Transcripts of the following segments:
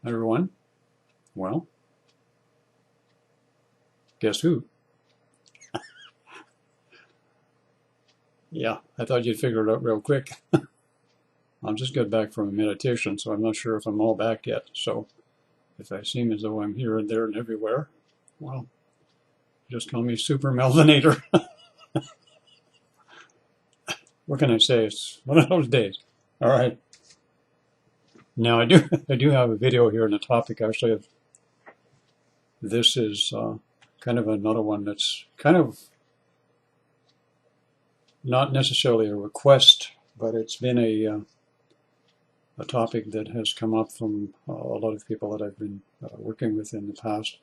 Everyone, well, guess who? Yeah, I thought you'd figure it out real quick. I'm just got back from a meditation, so I'm not sure if I'm all back yet. So if I seem as though I'm here and there and everywhere, well, just call me Super Melvinator. What can I say? It's one of those days. All right. Now I do have a video here on the topic actually of this is kind of another one that's kind of not necessarily a request, but it's been a topic that has come up from a lot of people that I've been working with in the past.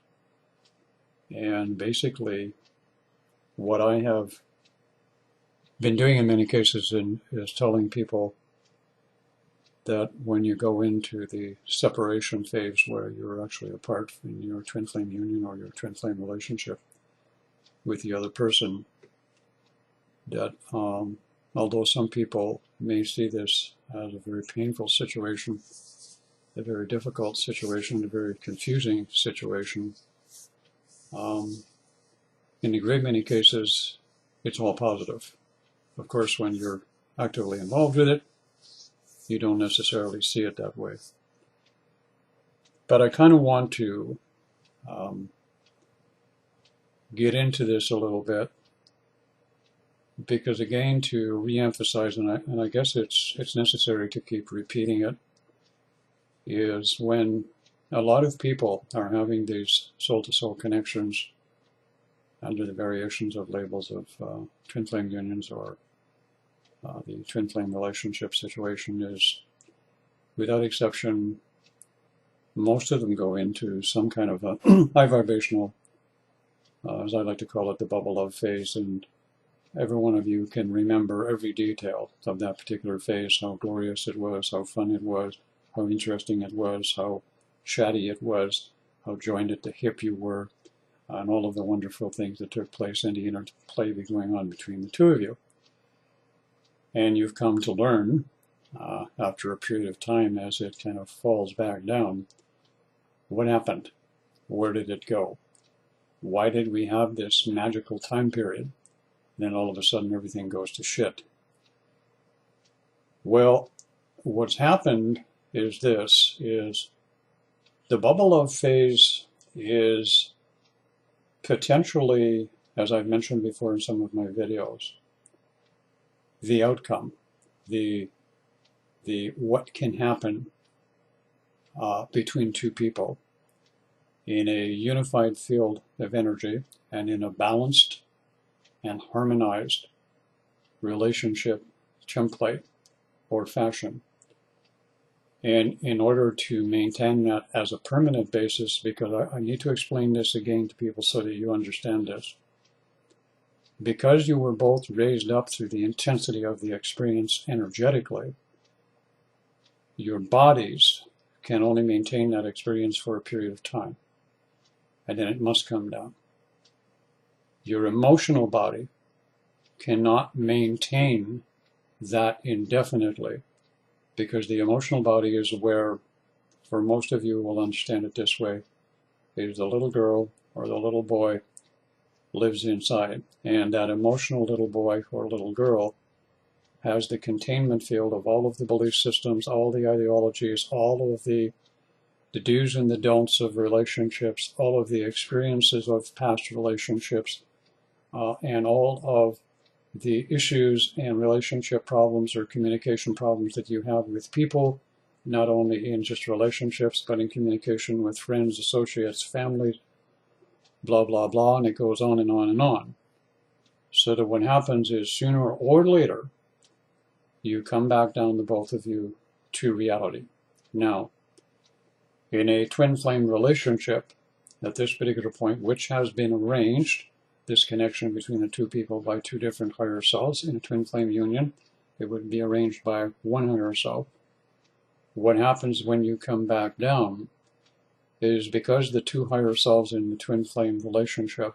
And basically, what I have been doing in many cases is telling people that when you go into the separation phase where you're actually apart in your twin flame union or your twin flame relationship with the other person, that although some people may see this as a very painful situation, a very difficult situation, a very confusing situation, in a great many cases, it's all positive. Of course, when you're actively involved with it, you don't necessarily see it that way. But I kind of want to get into this a little bit because, again, to re-emphasize, and I guess it's necessary to keep repeating it, is when a lot of people are having these soul-to-soul connections under the variations of labels of twin flame unions or the twin flame relationship situation is, without exception, most of them go into some kind of a high vibrational, as I like to call it, the bubble love phase. And every one of you can remember every detail of that particular phase, how glorious it was, how fun it was, how interesting it was, how chatty it was, how joined at the hip you were, and all of the wonderful things that took place and the interplay going on between the two of you. And you've come to learn, after a period of time, as it kind of falls back down, what happened? Where did it go? Why did we have this magical time period? And then all of a sudden everything goes to shit. Well, what's happened is this, is the bubble love phase is potentially, as I've mentioned before in some of my videos, the outcome, the what can happen between two people in a unified field of energy and in a balanced and harmonized relationship template or fashion. And in order to maintain that as a permanent basis, because I need to explain this again to people so that you understand this, because you were both raised up through the intensity of the experience energetically, your bodies can only maintain that experience for a period of time, and then it must come down. Your emotional body cannot maintain that indefinitely, because the emotional body is where, for most of you will understand it this way, is the little girl or the little boy lives inside. And that emotional little boy or little girl has the containment field of all of the belief systems, all the ideologies, all of the do's and the don'ts of relationships, all of the experiences of past relationships, and all of the issues and relationship problems or communication problems that you have with people, not only in just relationships, but in communication with friends, associates, families, blah, blah, blah, and it goes on and on and on. So that what happens is sooner or later, you come back down, the both of you, to reality. Now, in a twin flame relationship, at this particular point, which has been arranged, this connection between the two people by two different higher selves in a twin flame union, it would be arranged by one higher self. What happens when you come back down is, because the two higher selves in the twin flame relationship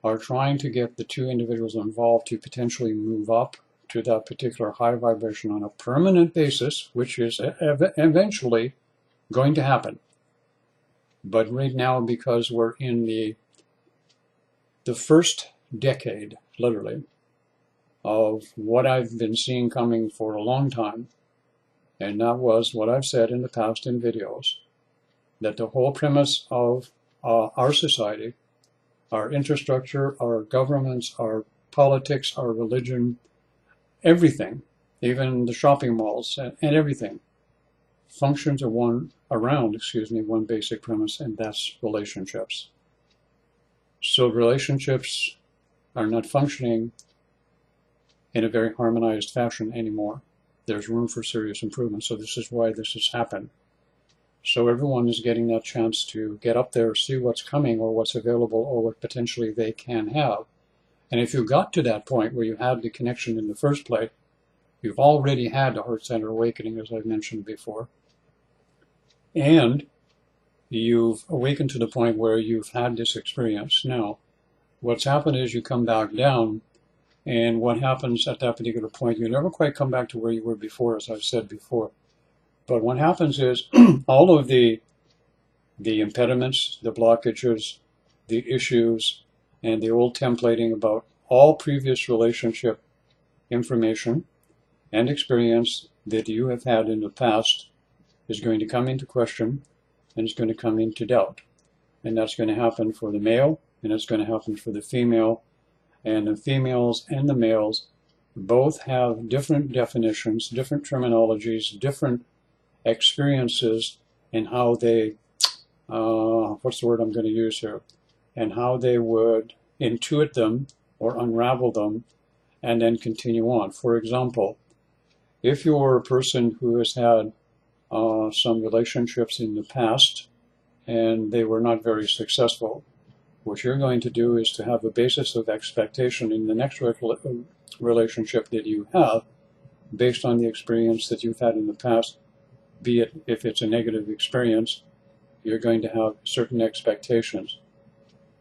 are trying to get the two individuals involved to potentially move up to that particular high vibration on a permanent basis, which is eventually going to happen. But right now, because we're in the first decade, literally, of what I've been seeing coming for a long time, and that was what I've said in the past in videos, that the whole premise of our society, our infrastructure, our governments, our politics, our religion, everything, even the shopping malls and everything, functions around one basic premise, and that's relationships. So relationships are not functioning in a very harmonized fashion anymore. There's room for serious improvement. So this is why this has happened. So everyone is getting that chance to get up there, see what's coming or what's available or what potentially they can have. And if you got to that point where you had the connection in the first place, you've already had the heart center awakening, as I've mentioned before. And you've awakened to the point where you've had this experience. Now, what's happened is you come back down, and what happens at that particular point, you never quite come back to where you were before, as I've said before. But what happens is all of the impediments, the blockages, the issues, and the old templating about all previous relationship information and experience that you have had in the past is going to come into question, and it's going to come into doubt. And that's going to happen for the male, and it's going to happen for the female. And the females and the males both have different definitions, different terminologies, different experiences in how they, what's the word I'm going to use here, and how they would intuit them or unravel them and then continue on. For example, if you're a person who has had some relationships in the past and they were not very successful, what you're going to do is to have a basis of expectation in the next relationship that you have based on the experience that you've had in the past. Be it if it's a negative experience, you're going to have certain expectations.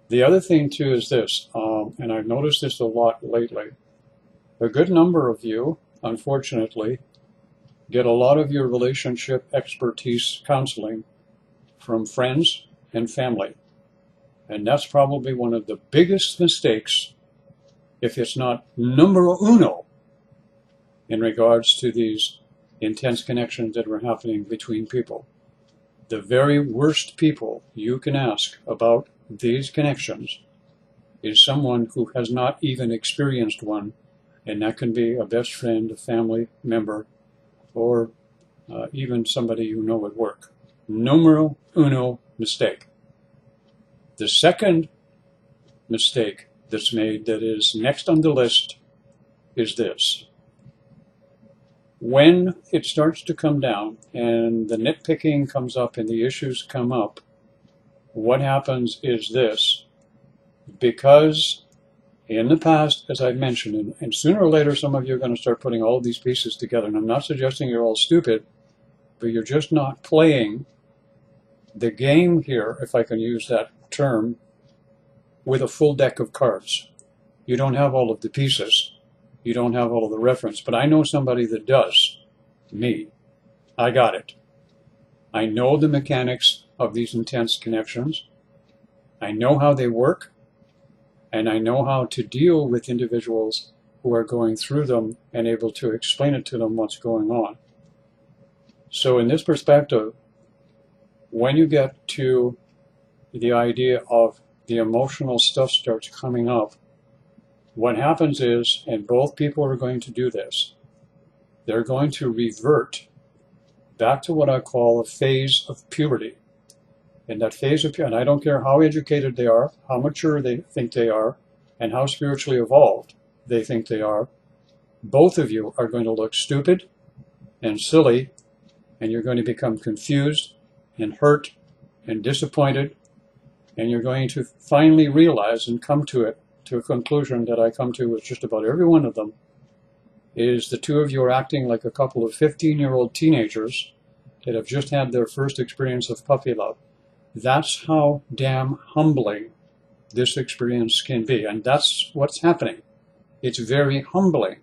The other thing too is this, and I've noticed this a lot lately, a good number of you, unfortunately, get a lot of your relationship expertise counseling from friends and family. And that's probably one of the biggest mistakes, if it's not numero uno, in regards to these intense connections that are happening between people. The very worst people you can ask about these connections is someone who has not even experienced one, and that can be a best friend, a family member, or even somebody you know at work. Numero uno mistake. The second mistake that's made that is next on the list is this. When it starts to come down and the nitpicking comes up and the issues come up, what happens is this. Because in the past, as I've mentioned, and sooner or later some of you are going to start putting all of these pieces together, and I'm not suggesting you're all stupid, but you're just not playing the game here, if I can use that term, with a full deck of cards. You don't have all of the pieces. You don't have all of the reference. But I know somebody that does. Me. I got it. I know the mechanics of these intense connections. I know how they work. And I know how to deal with individuals who are going through them and able to explain it to them what's going on. So in this perspective, when you get to the idea of the emotional stuff starts coming up, what happens is, and both people are going to do this, they're going to revert back to what I call a phase of puberty. And that phase of puberty, and I don't care how educated they are, how mature they think they are, and how spiritually evolved they think they are, both of you are going to look stupid and silly, and you're going to become confused and hurt and disappointed, and you're going to finally realize and come to a conclusion that I come to with just about every one of them, is the two of you are acting like a couple of 15-year-old teenagers that have just had their first experience of puppy love. That's how damn humbling this experience can be, and that's what's happening. It's very humbling.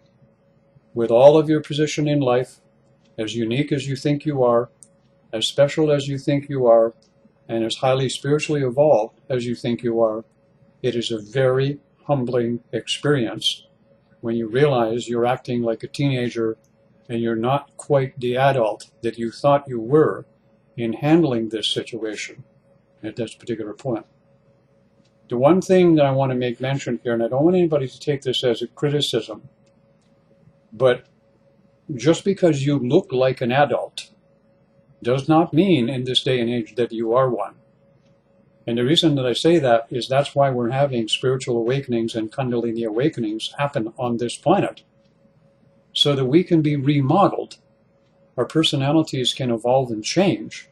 With all of your position in life, as unique as you think you are, as special as you think you are, and as highly spiritually evolved as you think you are, it is a very humbling experience when you realize you're acting like a teenager and you're not quite the adult that you thought you were in handling this situation at this particular point. The one thing that I want to make mention here, and I don't want anybody to take this as a criticism, but just because you look like an adult does not mean in this day and age that you are one. And the reason that I say that is that's why we're having spiritual awakenings and Kundalini awakenings happen on this planet, so that we can be remodeled, our personalities can evolve and change,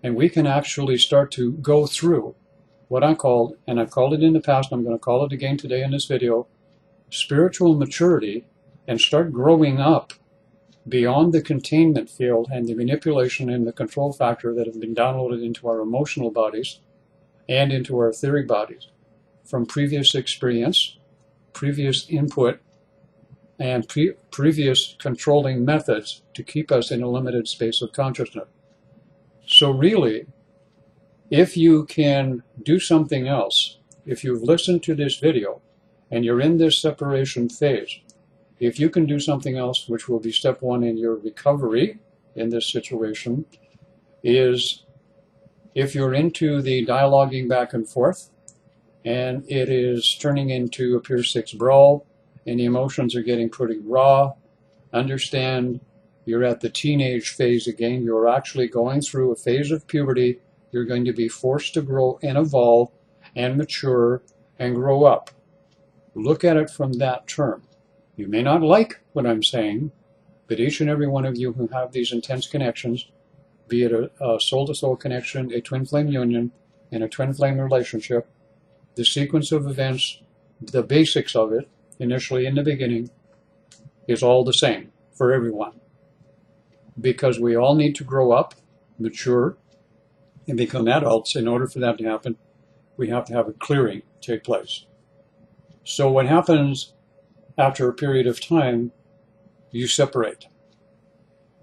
and we can actually start to go through what I called, and I've called it in the past, I'm going to call it again today in this video, spiritual maturity, and start growing up beyond the containment field and the manipulation and the control factor that have been downloaded into our emotional bodies and into our etheric bodies from previous experience, previous input, and previous controlling methods to keep us in a limited space of consciousness. So really, if you can do something else, if you've listened to this video and you're in this separation phase, if you can do something else, which will be step one in your recovery in this situation, is if you're into the dialoguing back and forth and it is turning into a Pier 6 brawl and the emotions are getting pretty raw, understand you're at the teenage phase again. You're actually going through a phase of puberty. You're going to be forced to grow and evolve and mature and grow up. Look at it from that term. You may not like what I'm saying, but each and every one of you who have these intense connections, be it a soul-to-soul connection, a twin flame union, and a twin flame relationship, the sequence of events, the basics of it, initially in the beginning, is all the same for everyone. Because we all need to grow up, mature, and become adults. In order for that to happen, we have to have a clearing take place. So what happens after a period of time, you separate.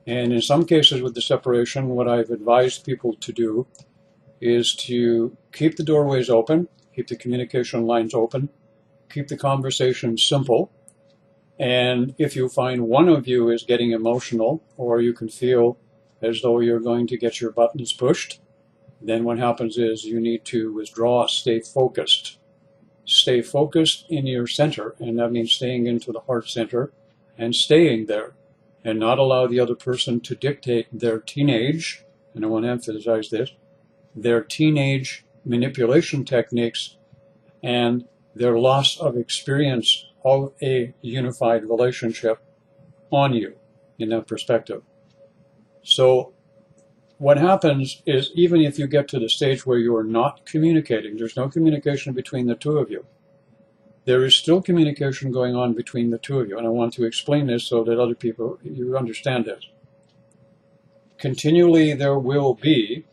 And in some cases with the separation, what I've advised people to do is to keep the doorways open, keep the communication lines open, keep the conversation simple. And if you find one of you is getting emotional, or you can feel as though you're going to get your buttons pushed, then what happens is you need to withdraw, stay focused. Stay focused in your center, and that means staying into the heart center and staying there, and not allow the other person to dictate their teenage, and I want to emphasize this, their teenage manipulation techniques and their loss of experience of a unified relationship on you in that perspective. So what happens is, even if you get to the stage where you are not communicating, there's no communication between the two of you, there is still communication going on between the two of you. And I want to explain this so that other people, you understand this. Continually there will be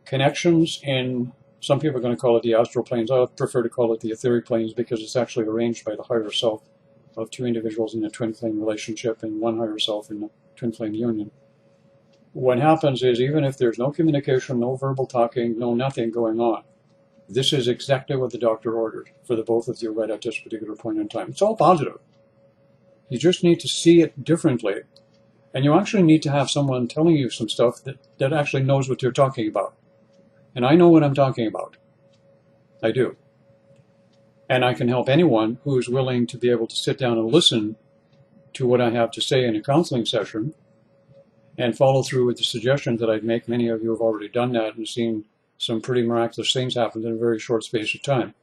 connections in, some people are going to call it the astral planes. I prefer to call it the etheric planes, because it's actually arranged by the higher self of two individuals in a twin flame relationship and one higher self in a twin flame union. What happens is, even if there's no communication, no verbal talking, no nothing going on, this is exactly what the doctor ordered for the both of you right at this particular point in time. It's all positive. You just need to see it differently. And you actually need to have someone telling you some stuff that actually knows what you're talking about. And I know what I'm talking about. I do. And I can help anyone who is willing to be able to sit down and listen to what I have to say in a counseling session and follow through with the suggestions that I'd make. Many of you have already done that and seen some pretty miraculous things happen in a very short space of time.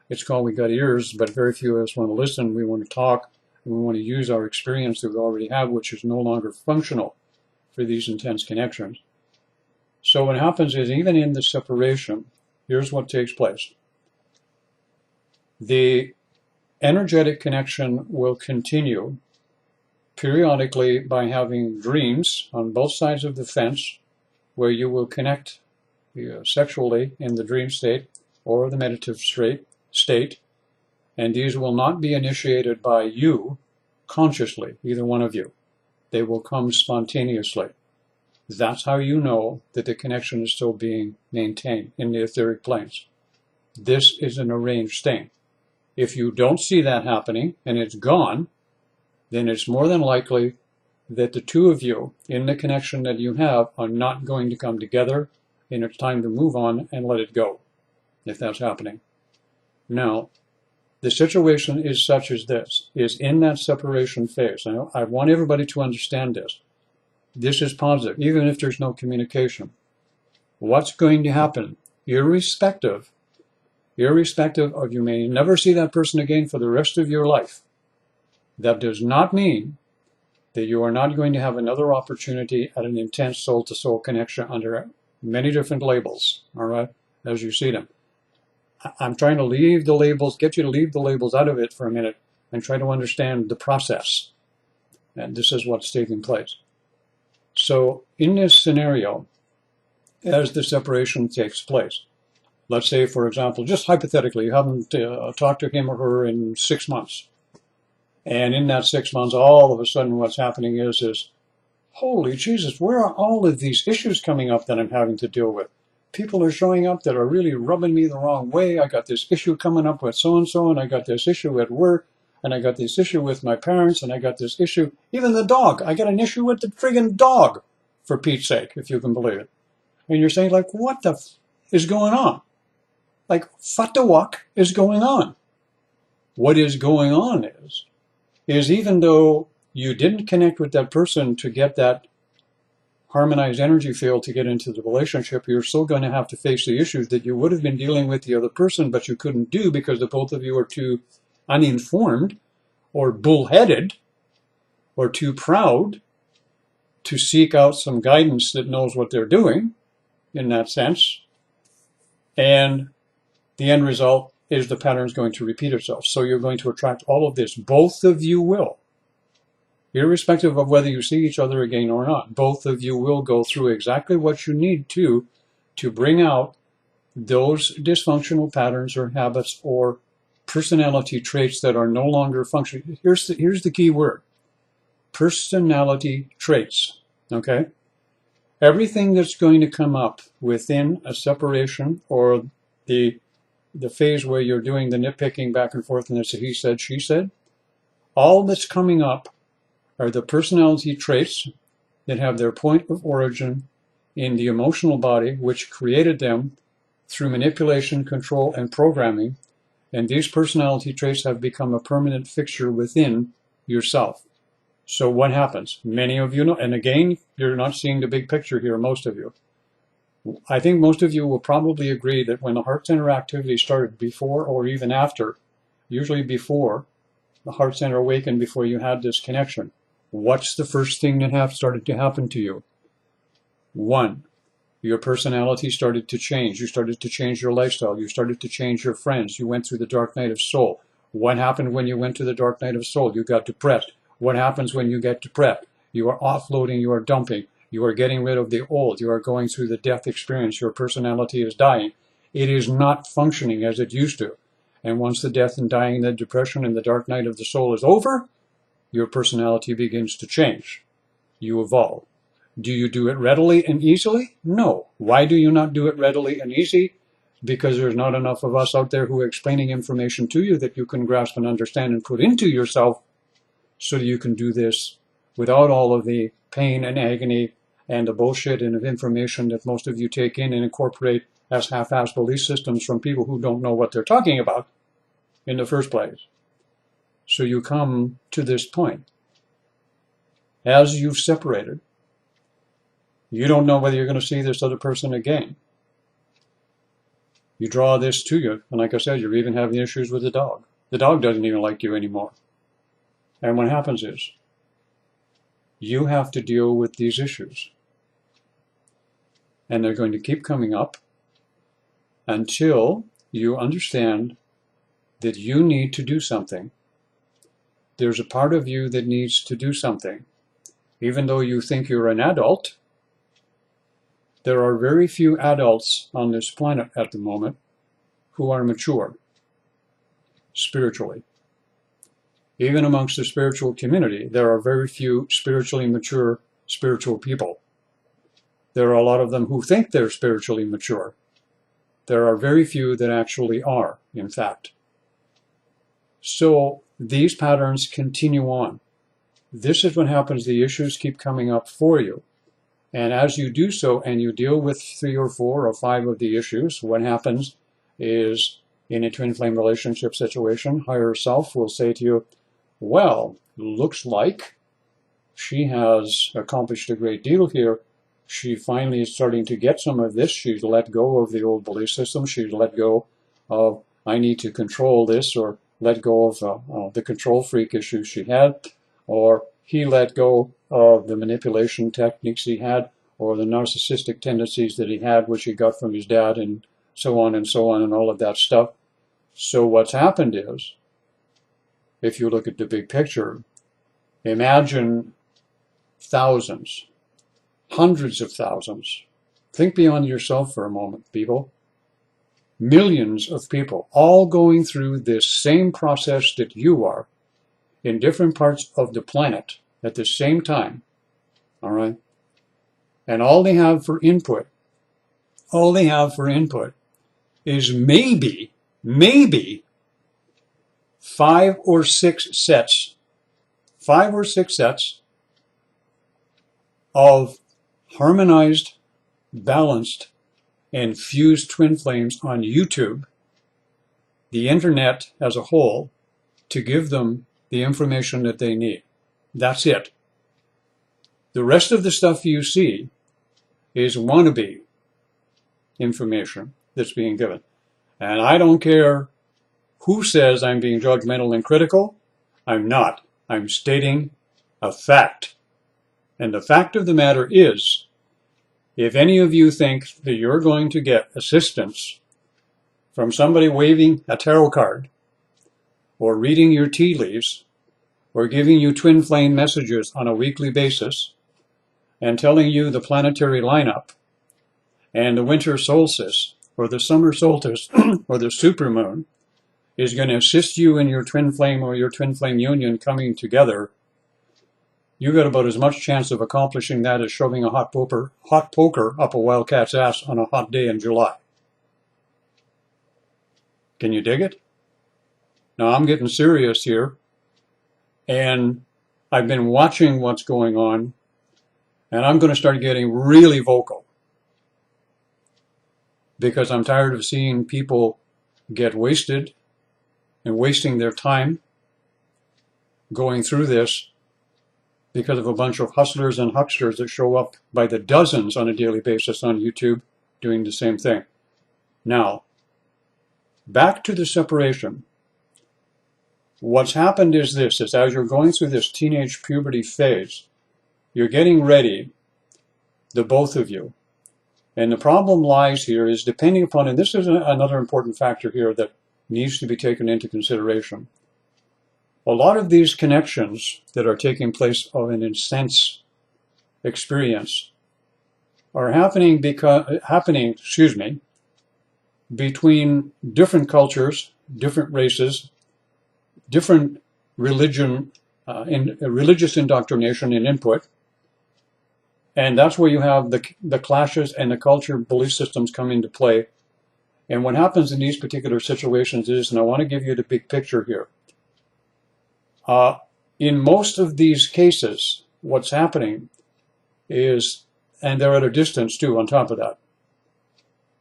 It's called we got ears, but very few of us want to listen. We want to talk, and we want to use our experience that we already have, which is no longer functional for these intense connections. So what happens is, even in the separation, here's what takes place. The energetic connection will continue periodically by having dreams on both sides of the fence, where you will connect sexually in the dream state or the meditative state, and these will not be initiated by you consciously, either one of you. They will come spontaneously. That's how you know that the connection is still being maintained in the etheric planes. This is an arranged thing. If you don't see that happening and it's gone, then it's more than likely that the two of you in the connection that you have are not going to come together, and it's time to move on and let it go, if that's happening. Now, the situation is such as this, is in that separation phase. Now, I want everybody to understand this. This is positive, even if there's no communication. What's going to happen, irrespective of, you may never see that person again for the rest of your life. That does not mean that you are not going to have another opportunity at an intense soul-to-soul connection under many different labels, all right, as you see them. I'm trying to leave the labels, get you to leave the labels out of it for a minute and try to understand the process. And this is what's taking place. So in this scenario, as the separation takes place, let's say, for example, just hypothetically, you haven't talked to him or her in 6 months. And in that 6 months, all of a sudden what's happening is, holy Jesus, where are all of these issues coming up that I'm having to deal with? People are showing up that are really rubbing me the wrong way. I got this issue coming up with so-and-so, and I got this issue at work, and I got this issue with my parents, and I got this issue, even the dog. I got an issue with the friggin' dog, for Pete's sake, if you can believe it. And you're saying, like, what the is going on? Like, what the walk is going on? What is going on is even though you didn't connect with that person to get that harmonized energy field to get into the relationship, you're still going to have to face the issues that you would have been dealing with the other person, but you couldn't do because the both of you are too uninformed or bullheaded or too proud to seek out some guidance that knows what they're doing in that sense. And the end result is the pattern is going to repeat itself. So you're going to attract all of this. Both of you will. Irrespective of whether you see each other again or not, both of you will go through exactly what you need to bring out those dysfunctional patterns or habits or personality traits that are no longer functioning. Here's the key word. Personality traits, okay? Everything that's going to come up within a separation or the phase where you're doing the nitpicking back and forth and it's a he said, she said, all that's coming up are the personality traits that have their point of origin in the emotional body, which created them through manipulation, control, and programming. And these personality traits have become a permanent fixture within yourself. So what happens? Many of you know, and again, you're not seeing the big picture here, most of you. I think most of you will probably agree that when the heart center activity started before or even after, usually before the heart center awakened, before you had this connection, what's the first thing that started to happen to you? One, your personality started to change. You started to change your lifestyle. You started to change your friends. You went through the dark night of soul. What happened when you went to the dark night of soul? You got depressed. What happens when you get depressed? You are offloading, you are dumping. You are getting rid of the old. You are going through the death experience. Your personality is dying. It is not functioning as it used to. And once the death and dying, the depression and the dark night of the soul is over, your personality begins to change. You evolve. Do you do it readily and easily? No. Why do you not do it readily and easy? Because there's not enough of us out there who are explaining information to you that you can grasp and understand and put into yourself so that you can do this without all of the pain and agony and the bullshit and of information that most of you take in and incorporate as half-assed belief systems from people who don't know what they're talking about in the first place. So you come to this point. As you've separated, you don't know whether you're going to see this other person again. You draw this to you, and like I said, you're even having issues with the dog. The dog doesn't even like you anymore. And what happens is, you have to deal with these issues. And they're going to keep coming up until you understand that you need to do something. There's a part of you that needs to do something. Even though you think you're an adult, there are very few adults on this planet at the moment who are mature spiritually. Even amongst the spiritual community, there are very few spiritually mature spiritual people. There are a lot of them who think they're spiritually mature. There are very few that actually are, in fact. So these patterns continue on. This is what happens. The issues keep coming up for you. And as you do so and you deal with 3 or 4 or 5 of the issues, what happens is in a twin flame relationship situation, higher self will say to you, well, looks like she has accomplished a great deal here. She finally is starting to get some of this. She's let go of the old belief system. She's let go of, I need to control this, or let go of the control freak issues she had, or he let go of the manipulation techniques he had, or the narcissistic tendencies that he had, which he got from his dad, and so on and so on, and all of that stuff. So what's happened is, if you look at the big picture, imagine thousands, hundreds of thousands. Think beyond yourself for a moment, people. Millions of people all going through this same process that you are in different parts of the planet at the same time. All right? And all they have for input is maybe 5 or 6 sets of harmonized, balanced, and fused twin flames on YouTube, the internet as a whole, to give them the information that they need. That's it. The rest of the stuff you see is wannabe information that's being given. And I don't care who says I'm being judgmental and critical. I'm not. I'm stating a fact. And the fact of the matter is, if any of you think that you're going to get assistance from somebody waving a tarot card, or reading your tea leaves, or giving you twin flame messages on a weekly basis, and telling you the planetary lineup, and the winter solstice, or the summer solstice, or the supermoon, is going to assist you in your twin flame or your twin flame union coming together, you got about as much chance of accomplishing that as shoving a hot poker up a wildcat's ass on a hot day in July. Can you dig it? Now I'm getting serious here, and I've been watching what's going on, and I'm going to start getting really vocal, because I'm tired of seeing people get wasted and wasting their time going through this because of a bunch of hustlers and hucksters that show up by the dozens on a daily basis on YouTube doing the same thing. Now, back to the separation. What's happened is this, is as you're going through this teenage puberty phase, you're getting ready, the both of you. And the problem lies here is depending upon, and this is another important factor here that needs to be taken into consideration. A lot of these connections that are taking place of an intense experience are happening between different cultures, different races, different religious indoctrination and input. And that's where you have the clashes and the culture belief systems come into play. And what happens in these particular situations is, and I want to give you the big picture here, in most of these cases, what's happening is, and they're at a distance too on top of that,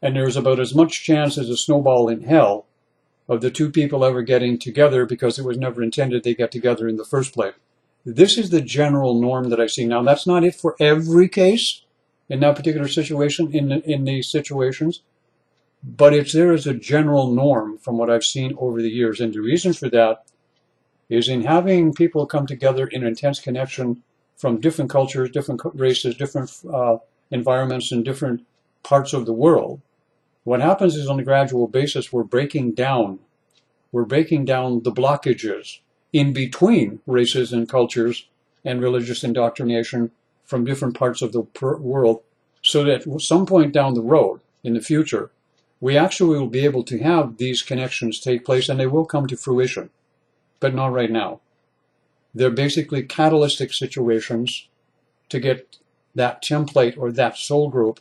and there's about as much chance as a snowball in hell of the two people ever getting together because it was never intended they get together in the first place. This is the general norm that I see. Now, that's not it for every case in that particular situation, in these situations, but it's there as a general norm from what I've seen over the years. And the reason for that is in having people come together in intense connection from different cultures, different races, different environments in different parts of the world. What happens is on a gradual basis, we're breaking down the blockages in between races and cultures and religious indoctrination from different parts of the world, so that at some point down the road in the future, we actually will be able to have these connections take place, and they will come to fruition. But not right now. They're basically catalytic situations to get that template or that soul group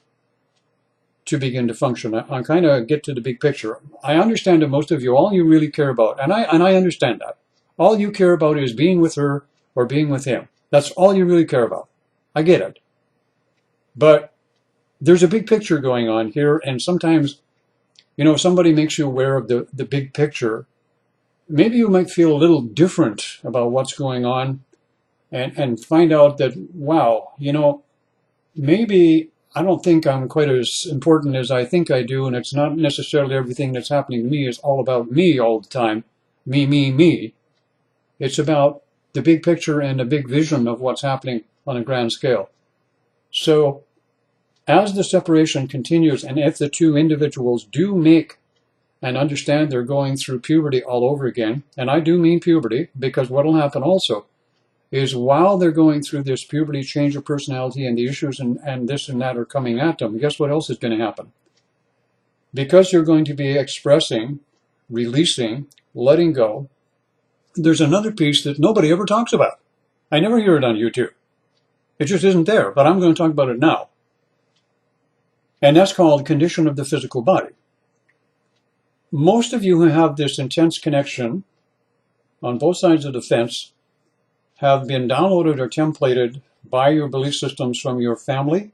to begin to function. I kind of get to the big picture. I understand that most of you, all you really care about, and I understand that, all you care about is being with her or being with him. That's all you really care about. I get it. But there's a big picture going on here, and sometimes, you know, if somebody makes you aware of the big picture, maybe you might feel a little different about what's going on and find out that, wow, you know, maybe I don't think I'm quite as important as I think I do, and it's not necessarily everything that's happening to me is all about me all the time. Me, me, me. It's about the big picture and the big vision of what's happening on a grand scale. So as the separation continues, and if the two individuals do make and understand they're going through puberty all over again, and I do mean puberty, because what will happen also is while they're going through this puberty change of personality and the issues and this and that are coming at them, guess what else is going to happen? Because you're going to be expressing, releasing, letting go, there's another piece that nobody ever talks about. I never hear it on YouTube. It just isn't there, but I'm going to talk about it now. And that's called condition of the physical body. Most of you who have this intense connection on both sides of the fence have been downloaded or templated by your belief systems from your family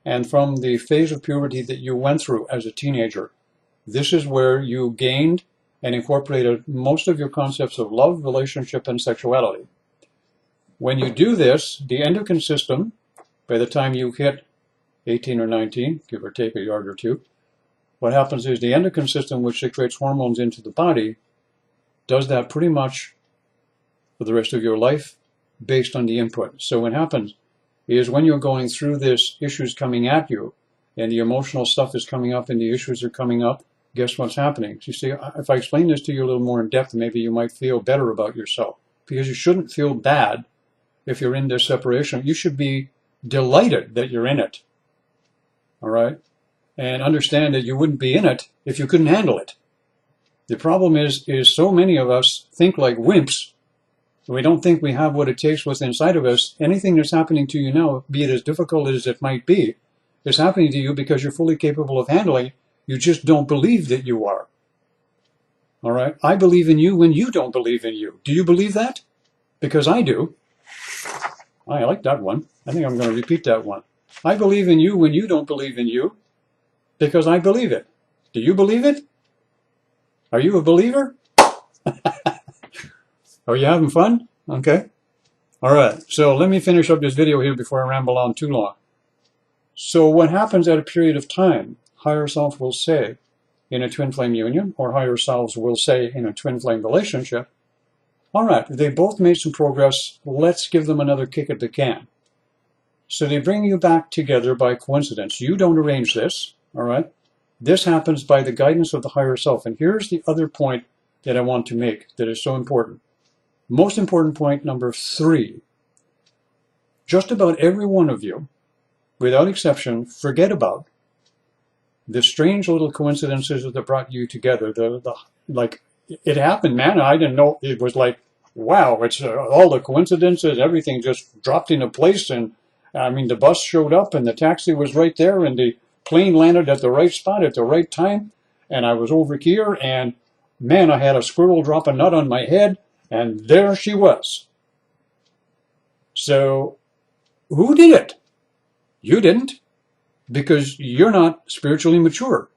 and from the phase of puberty that you went through as a teenager. This is where you gained and incorporated most of your concepts of love, relationship, and sexuality. When you do this, the endocrine system, by the time you hit 18 or 19, give or take a yard or two, what happens is the endocrine system, which secretes hormones into the body, does that pretty much for the rest of your life based on the input. So what happens is when you're going through this, issues coming at you, and the emotional stuff is coming up and the issues are coming up, guess what's happening? You see, if I explain this to you a little more in depth, maybe you might feel better about yourself. Because you shouldn't feel bad if you're in this separation. You should be delighted that you're in it. All right? And understand that you wouldn't be in it if you couldn't handle it. The problem is so many of us think like wimps. We don't think we have what it takes what's inside of us. Anything that's happening to you now, be it as difficult as it might be, is happening to you because you're fully capable of handling it. You just don't believe that you are. All right? I believe in you when you don't believe in you. Do you believe that? Because I do. I like that one. I think I'm going to repeat that one. I believe in you when you don't believe in you, because I believe it. Do you believe it? Are you a believer? Are you having fun? Okay. All right. So let me finish up this video here before I ramble on too long. So what happens at a period of time, higher self will say in a twin flame union, or higher selves will say in a twin flame relationship, all right, they both made some progress. Let's give them another kick at the can. So they bring you back together by coincidence. You don't arrange this. All right. This happens by the guidance of the higher self. And here's the other point that I want to make that is so important. Most important point number 3. Just about every one of you, without exception, forget about the strange little coincidences that brought you together. Like, it happened, man. I didn't know. It was like, wow, it's all the coincidences. Everything just dropped into place. And I mean, the bus showed up and the taxi was right there and the plane landed at the right spot at the right time. And I was over here and, man, I had a squirrel drop a nut on my head. And there she was. So, who did it? You didn't, because you're not spiritually mature.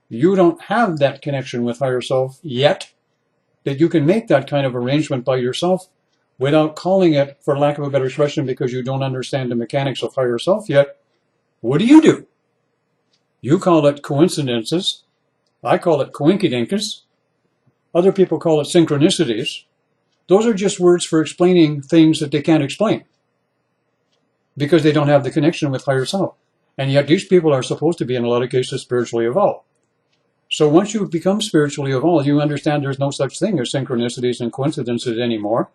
You don't have that connection with higher self yet, that you can make that kind of arrangement by yourself without calling it, for lack of a better expression, because you don't understand the mechanics of higher self yet. What do? You call it coincidences. I call it coinkydinkus. Other people call it synchronicities. Those are just words for explaining things that they can't explain because they don't have the connection with higher self. And yet these people are supposed to be, in a lot of cases, spiritually evolved. So once you become spiritually evolved, you understand there's no such thing as synchronicities and coincidences anymore,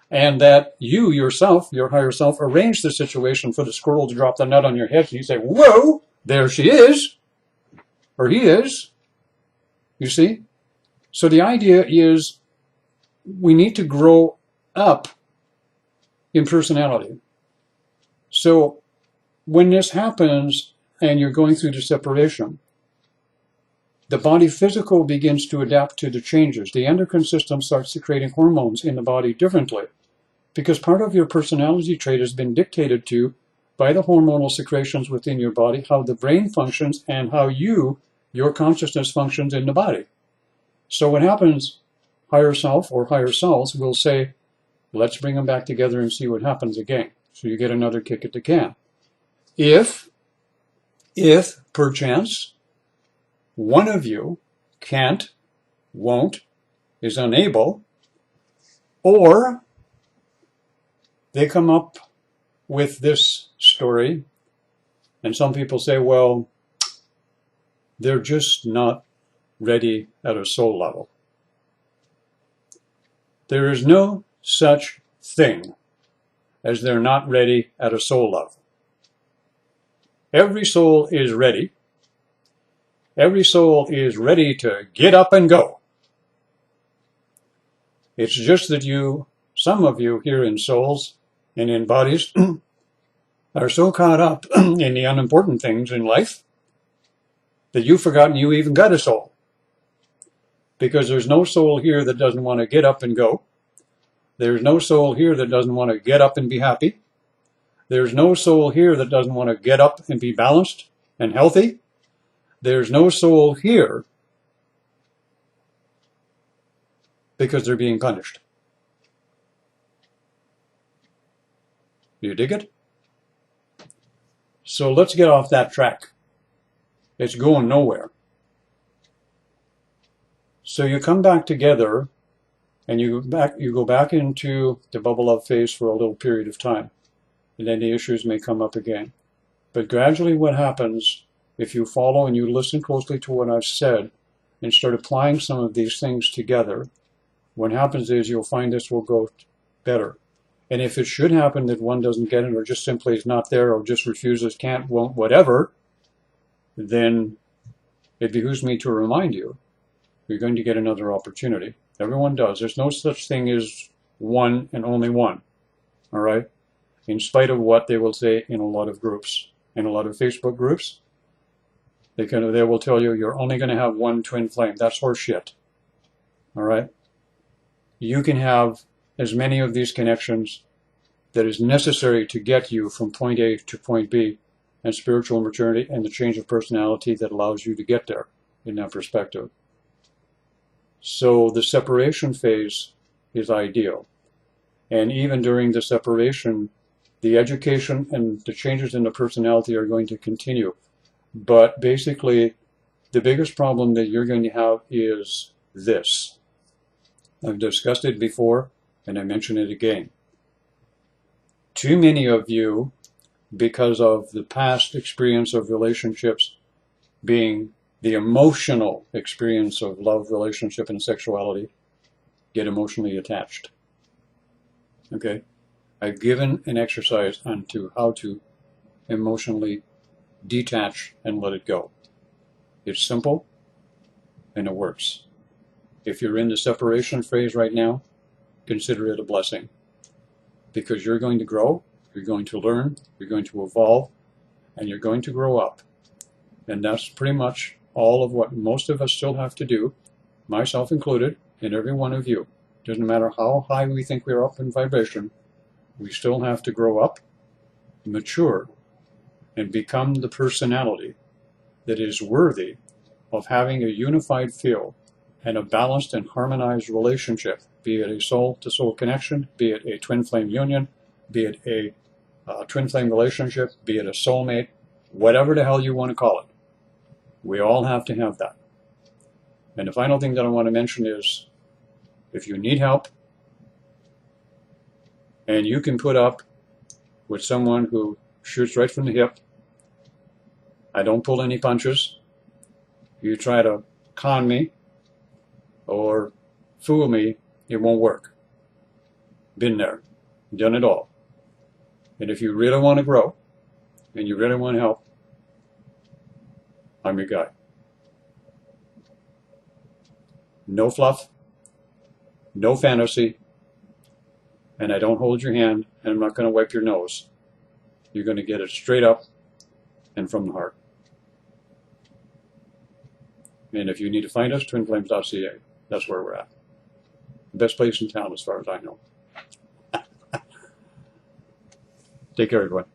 and that you yourself, your higher self, arranged the situation for the squirrel to drop the nut on your head, and you say, whoa, there she is, or he is. You see? So the idea is, we need to grow up in personality. So When this happens and you're going through the separation, the body physical begins to adapt to the changes. The endocrine system starts secreting hormones in the body differently because part of your personality trait has been dictated to by the hormonal secretions within your body, how the brain functions, and how your consciousness functions in the body. So what happens, higher self or higher selves will say, let's bring them back together and see what happens again. So you get another kick at the can. If perchance, one of you can't, won't, is unable, or they come up with this story, and some people say, well, they're just not ready at a soul level. There is no such thing as they're not ready at a soul level. Every soul is ready. Every soul is ready to get up and go. It's just that some of you here in souls and in bodies are so caught up in the unimportant things in life that you've forgotten you even got a soul. Because there's no soul here that doesn't want to get up and go. There's no soul here that doesn't want to get up and be happy. There's no soul here that doesn't want to get up and be balanced and healthy. There's no soul here because they're being punished. You dig it? So let's get off that track. It's going nowhere. So you come back together and you go back into the bubble up phase for a little period of time. And then the issues may come up again. But gradually what happens, if you follow and you listen closely to what I've said and start applying some of these things together, what happens is you'll find this will go better. And if it should happen that one doesn't get it or just simply is not there or just refuses, can't, won't, whatever, then it behooves me to remind you, you're going to get another opportunity. Everyone does. There's no such thing as one and only one. All right? In spite of what they will say in a lot of groups, in a lot of Facebook groups, they will tell you you're only going to have one twin flame. That's horseshit. All right? You can have as many of these connections that is necessary to get you from point A to point B, and spiritual maturity and the change of personality that allows you to get there in that perspective. So the separation phase is ideal. And even during the separation, the education and the changes in the personality are going to continue. But basically, the biggest problem that you're going to have is this. I've discussed it before, and I mention it again. Too many of you, because of the past experience of relationships being the emotional experience of love, relationship, and sexuality, get emotionally attached. Okay? I've given an exercise onto how to emotionally detach and let it go. It's simple, and it works. If you're in the separation phase right now, consider it a blessing. Because you're going to grow, you're going to learn, you're going to evolve, and you're going to grow up. And that's pretty much all of what most of us still have to do, myself included, and every one of you. Doesn't matter how high we think we're up in vibration, we still have to grow up, mature, and become the personality that is worthy of having a unified field and a balanced and harmonized relationship, be it a soul-to-soul connection, be it a twin flame union, be it a twin flame relationship, be it a soulmate, whatever the hell you want to call it. We all have to have that. And the final thing that I want to mention is, if you need help, and you can put up with someone who shoots right from the hip, I don't pull any punches, you try to con me or fool me, it won't work. Been there, done it all. And if you really want to grow, and you really want help, I'm your guy. No fluff, no fantasy, and I don't hold your hand, and I'm not going to wipe your nose. You're going to get it straight up and from the heart. And if you need to find us, twinflames.ca. That's where we're at. The best place in town as far as I know. Take care, everyone.